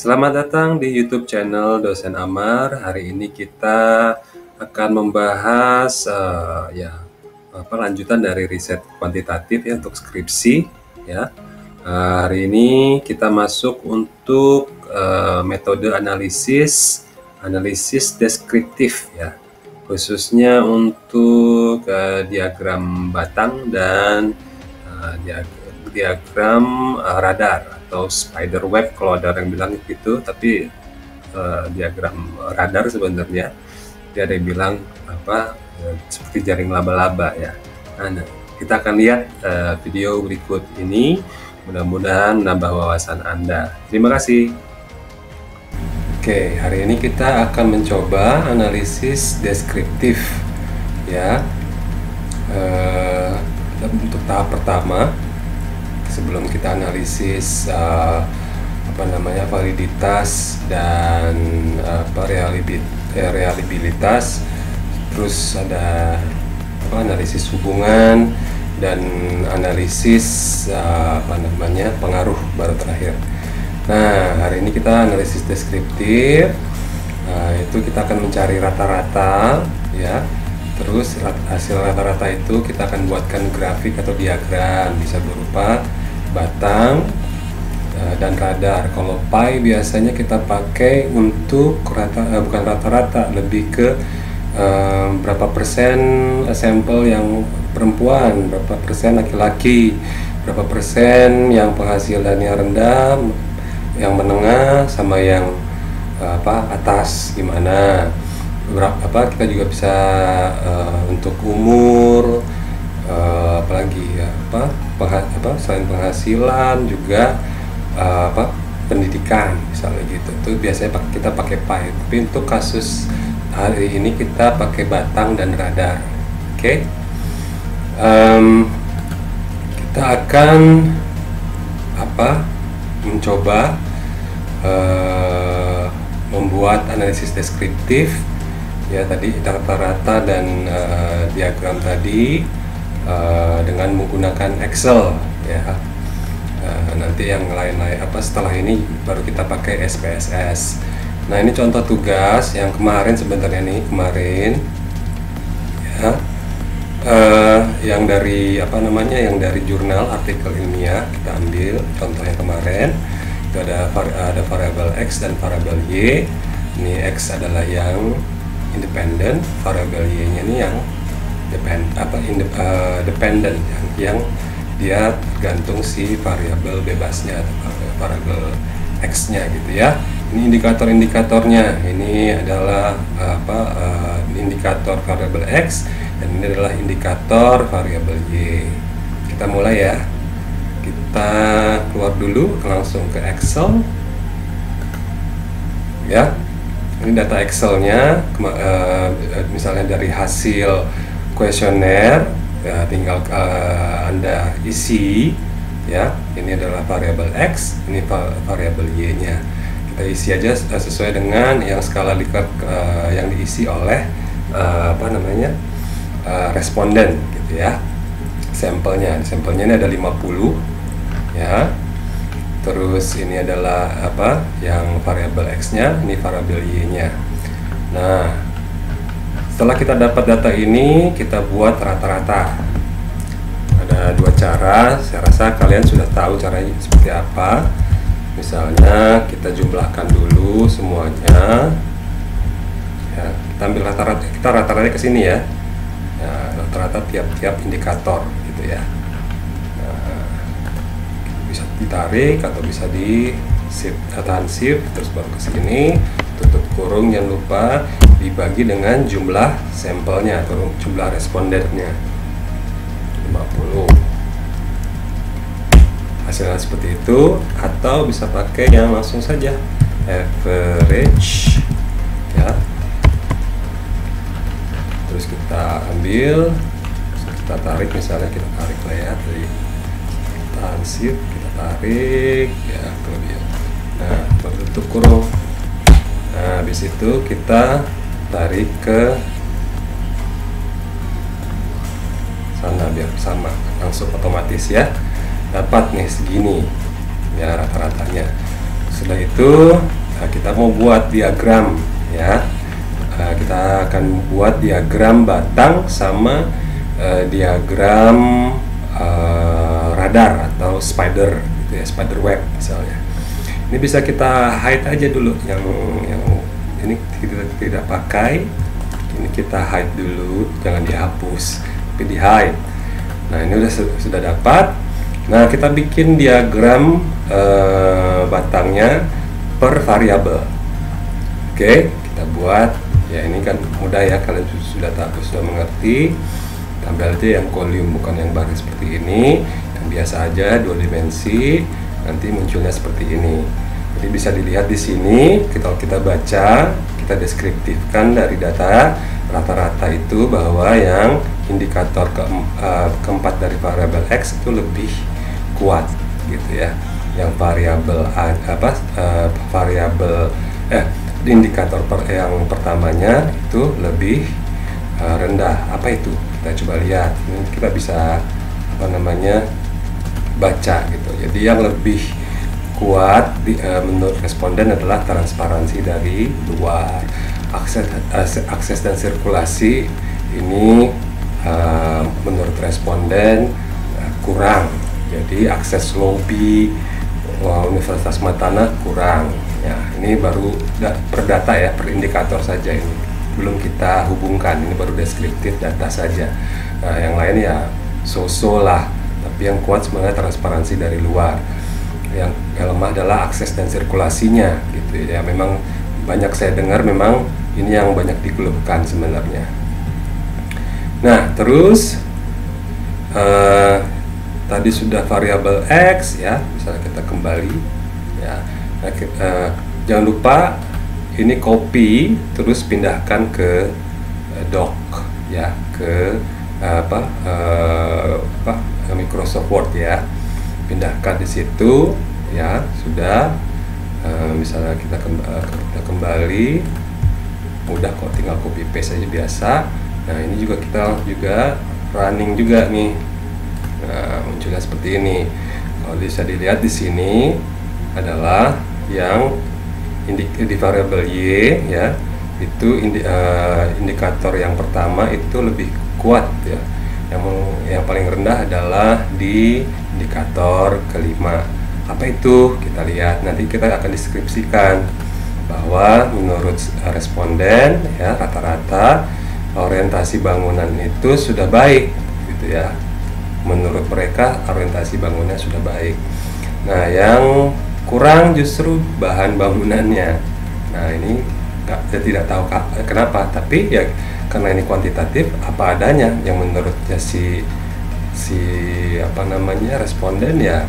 Selamat datang di YouTube channel Dosen Amar. Hari ini kita akan membahas lanjutan dari riset kuantitatif ya untuk skripsi ya. Hari ini kita masuk untuk metode analisis deskriptif ya, khususnya untuk diagram batang dan diagram radar atau spider web kalau ada yang bilang gitu, tapi diagram radar sebenarnya dia ada yang bilang seperti jaring laba-laba ya. Nah, kita akan lihat video berikut ini, mudah-mudahan menambah wawasan Anda. Terima kasih. Oke, hari ini kita akan mencoba analisis deskriptif ya. Untuk tahap pertama, sebelum kita analisis validitas dan reliabilitas, terus ada analisis hubungan dan analisis pengaruh baru terakhir. Nah, hari ini kita analisis deskriptif. Itu kita akan mencari rata-rata ya. Terus hasil rata-rata itu kita akan buatkan grafik atau diagram, bisa berupa batang dan radar. Kalau pie biasanya kita pakai untuk bukan rata-rata, lebih ke berapa persen sampel yang perempuan, berapa persen laki-laki, berapa persen yang penghasilannya rendah, yang menengah, sama yang atas gimana. Kita juga bisa untuk umur, apalagi ya, selain penghasilan juga pendidikan misalnya gitu. Itu biasanya kita pakai pie, tapi untuk kasus hari ini kita pakai batang dan radar. Oke. Kita akan mencoba membuat analisis deskriptif ya, tadi rata-rata dan diagram tadi dengan menggunakan Excel ya. Nanti yang lain-lain setelah ini baru kita pakai SPSS. Nah, ini contoh tugas yang kemarin sebenarnya ya, yang dari yang dari jurnal artikel ilmiah kita ambil contoh yang kemarin. Itu ada variabel X dan variabel Y. Ini X adalah yang independen, variabel Y-nya ini yang dependent, yang dia tergantung si variabel bebasnya atau variabel X-nya gitu ya. Ini indikator-indikatornya. Ini adalah indikator variabel X dan ini adalah indikator variabel Y. Kita mulai ya. Kita keluar dulu langsung ke Excel ya. Ini data Excelnya, misalnya dari hasil kuesioner ya, tinggal Anda isi ya. Ini adalah variabel X, ini variabel Y-nya. Kita isi aja sesuai dengan yang skala Likert yang diisi oleh responden gitu ya. Sampelnya ini ada 50 ya. Terus ini adalah yang variabel X-nya, ini variabel Y-nya. Nah, setelah kita dapat data ini, kita buat rata-rata. Ada dua cara, saya rasa kalian sudah tahu caranya seperti apa. Misalnya kita jumlahkan dulu semuanya. Ya, kita ambil rata-rata, kita rata-rata ke sini ya. Rata-rata tiap-tiap indikator gitu ya. Bisa ditarik atau bisa di tahan shift terus baru ke sini, tutup kurung, jangan lupa dibagi dengan jumlah sampelnya atau jumlah respondennya 50. Hasilnya seperti itu, atau bisa pakai yang langsung saja average ya. Terus kita ambil, kita tarik, misalnya kita tarik lah ya, dari tahan shift kita tarik ya, kelebihan. Nah, tutup kurung. Nah, habis itu kita tarik ke sana biar sama, langsung otomatis ya. Dapat nih segini ya rata-ratanya. Setelah itu kita mau buat diagram ya. Kita akan buat diagram batang sama diagram radar atau spider gitu ya, spider web misalnya. Ini bisa kita hide aja dulu yang ini kita tidak pakai. Ini kita hide dulu, jangan dihapus, tapi di hide. Nah, ini sudah dapat. Nah, kita bikin diagram batangnya per variabel. Oke, kita buat. Ya, ini kan mudah ya, kalian sudah tahu, sudah mengerti. Ambil aja yang kolom, bukan yang baris seperti ini. Yang biasa aja 2 dimensi, nanti munculnya seperti ini. Jadi bisa dilihat di sini, kalau kita baca, kita deskriptifkan dari data rata-rata itu bahwa yang indikator keempat dari variabel X itu lebih kuat gitu ya. Yang variabel indikator yang pertamanya itu lebih rendah. Apa itu? Kita coba lihat. Ini kita bisa baca gitu. Jadi yang lebih kuat menurut responden adalah transparansi dari luar. Akses dan sirkulasi ini menurut responden kurang. Jadi akses lobi Universitas Matana kurang. Ya, ini baru per data ya, per indikator saja ini. Belum kita hubungkan, ini baru deskriptif data saja. Nah, yang lain ya so-so lah. Tapi yang kuat sebenarnya transparansi dari luar. Yang lemah adalah akses dan sirkulasinya gitu ya. Memang banyak saya dengar memang ini yang banyak dikeluhkan sebenarnya. Nah, terus tadi sudah variabel X ya, misalnya kita kembali ya. Nah, jangan lupa ini copy terus pindahkan ke doc ya, ke Microsoft Word ya. Pindahkan di situ ya, sudah. Misalnya kita kembali, mudah kok, tinggal copy paste aja biasa. Nah, ini juga kita running juga nih. Nah, munculnya seperti ini. Kalau bisa dilihat di sini adalah yang di variabel Y ya, itu indikator yang pertama itu lebih kuat ya. Yang paling rendah adalah di indikator kelima. Apa itu? Kita lihat, nanti kita akan deskripsikan bahwa menurut responden ya, rata-rata orientasi bangunan itu sudah baik gitu ya. Menurut mereka orientasi bangunannya sudah baik. Nah, yang kurang justru bahan bangunannya. Nah, ini saya tidak tahu kenapa, tapi ya karena ini kuantitatif, apa adanya yang menurutnya si responden ya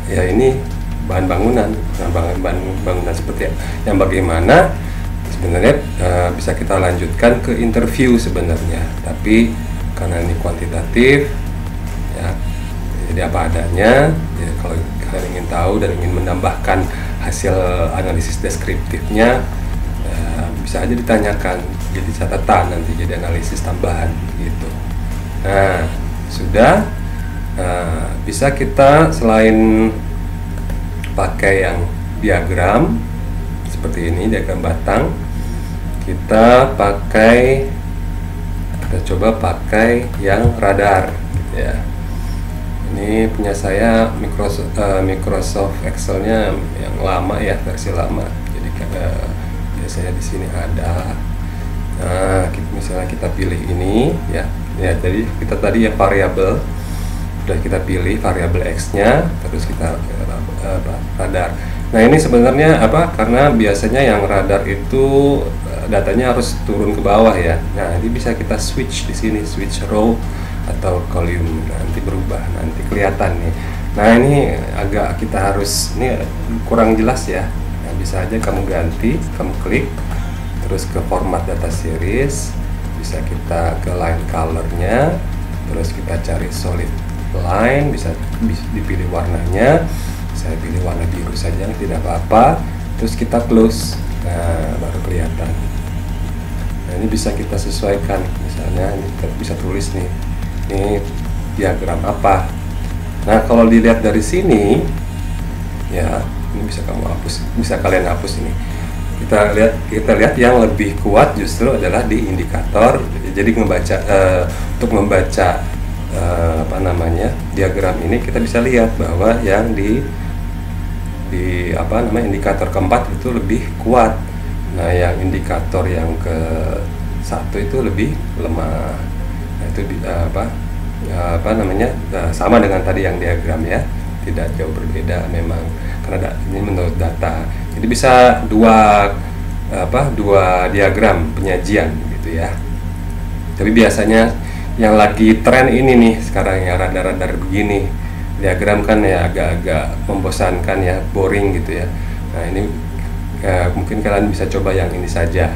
ini bahan bangunan. Nah, bahan bangunan seperti yang bagaimana sebenarnya bisa kita lanjutkan ke interview sebenarnya, tapi karena ini kuantitatif ya, jadi apa adanya ya. Kalau kalian ingin tahu dan ingin menambahkan hasil analisis deskriptifnya, bisa aja ditanyakan, jadi catatan nanti, jadi analisis tambahan gitu. Nah, sudah. Bisa kita selain pakai yang diagram seperti ini, diagram batang, kita coba pakai yang radar gitu ya. Ini punya saya Microsoft Excel-nya yang lama ya, versi lama. Jadi biasanya di sini ada. Nah, misalnya kita pilih ini ya. Ya, jadi kita tadi ya variabel sudah kita pilih variabel X-nya, terus kita radar. Nah, ini sebenarnya karena biasanya yang radar itu datanya harus turun ke bawah ya. Nah, ini bisa kita switch di sini, switch row atau column. Nanti berubah, nanti kelihatan nih. Nah, ini agak kita harus, ini kurang jelas ya. Nah, bisa aja kamu ganti, kamu klik, terus ke format data series, bisa kita ke line color-nya, terus kita cari solid line, bisa dipilih warnanya. Saya pilih warna biru saja, tidak apa-apa. Terus kita close, nah baru kelihatan. Nah, ini bisa kita sesuaikan, misalnya ini kita bisa tulis nih, ini diagram apa. Nah, kalau dilihat dari sini ya, ini bisa kamu hapus, bisa kalian hapus ini. Kita lihat yang lebih kuat justru adalah di indikator. Jadi untuk membaca apa namanya diagram ini, kita bisa lihat bahwa yang di apa namanya indikator keempat itu lebih kuat. Nah, yang indikator yang ke satu itu lebih lemah. Nah, itu apa namanya sama dengan tadi yang diagram ya, tidak jauh berbeda memang, karena ini menurut data. Jadi bisa dua diagram penyajian gitu ya. Tapi biasanya yang lagi tren ini nih sekarang ya, radar-radar begini diagram kan ya agak-agak membosankan ya, boring gitu ya. Nah, ini mungkin kalian bisa coba yang ini saja.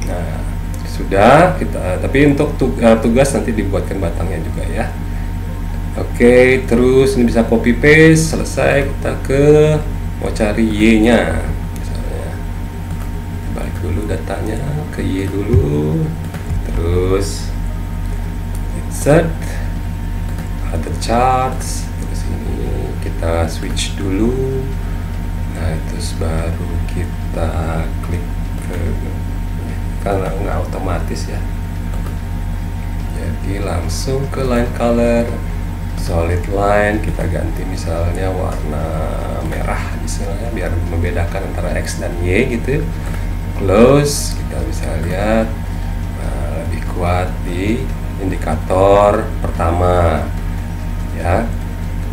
Nah, sudah tapi untuk tugas nanti dibuatkan batangnya juga ya. Oke, terus ini bisa copy paste, selesai. Kita mau cari Y-nya misalnya, balik dulu datanya ke Y dulu, terus insert other charts, terus ini kita switch dulu. Nah, terus baru kita klik ke, karena nggak otomatis ya, jadi langsung ke line color, solid line kita ganti misalnya warna merah misalnya, biar membedakan antara X dan Y gitu. Close, kita bisa lihat lebih kuat di indikator pertama ya.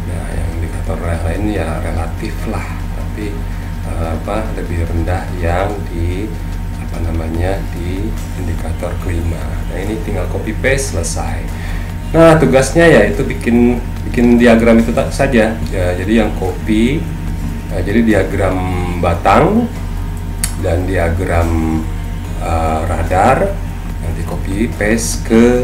Nah, yang indikator lain ya relatif lah, tapi lebih rendah yang di di indikator kelima. Nah, ini tinggal copy paste, selesai. Nah, tugasnya ya itu bikin diagram itu saja ya. Jadi yang copy, jadi diagram batang dan diagram radar, nanti copy paste ke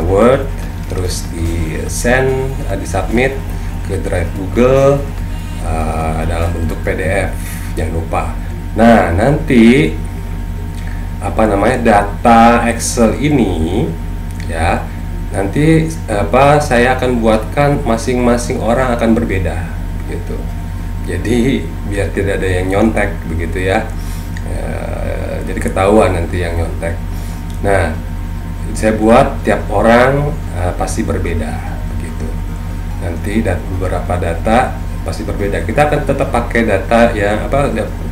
Word, terus di send, di submit ke drive Google dalam bentuk PDF, jangan lupa. Nah, nanti data Excel ini ya, nanti saya akan buatkan, masing-masing orang akan berbeda gitu. Jadi biar tidak ada yang nyontek begitu ya. Jadi ketahuan nanti yang nyontek. Nah, saya buat tiap orang pasti berbeda begitu. Nanti beberapa data pasti berbeda. Kita akan tetap pakai data yang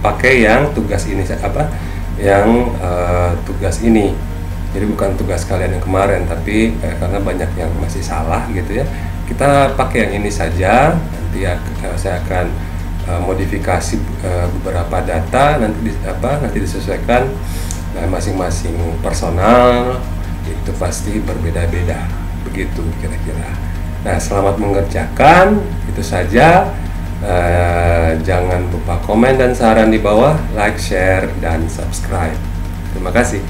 pakai yang tugas ini tugas ini. Jadi bukan tugas kalian yang kemarin, tapi karena banyak yang masih salah gitu ya, kita pakai yang ini saja. Nanti saya akan modifikasi beberapa data, nanti disesuaikan. Nah, masing-masing personal itu pasti berbeda-beda begitu kira-kira. Nah, selamat mengerjakan, itu saja. Jangan lupa komen dan saran di bawah, like, share, dan subscribe. Terima kasih.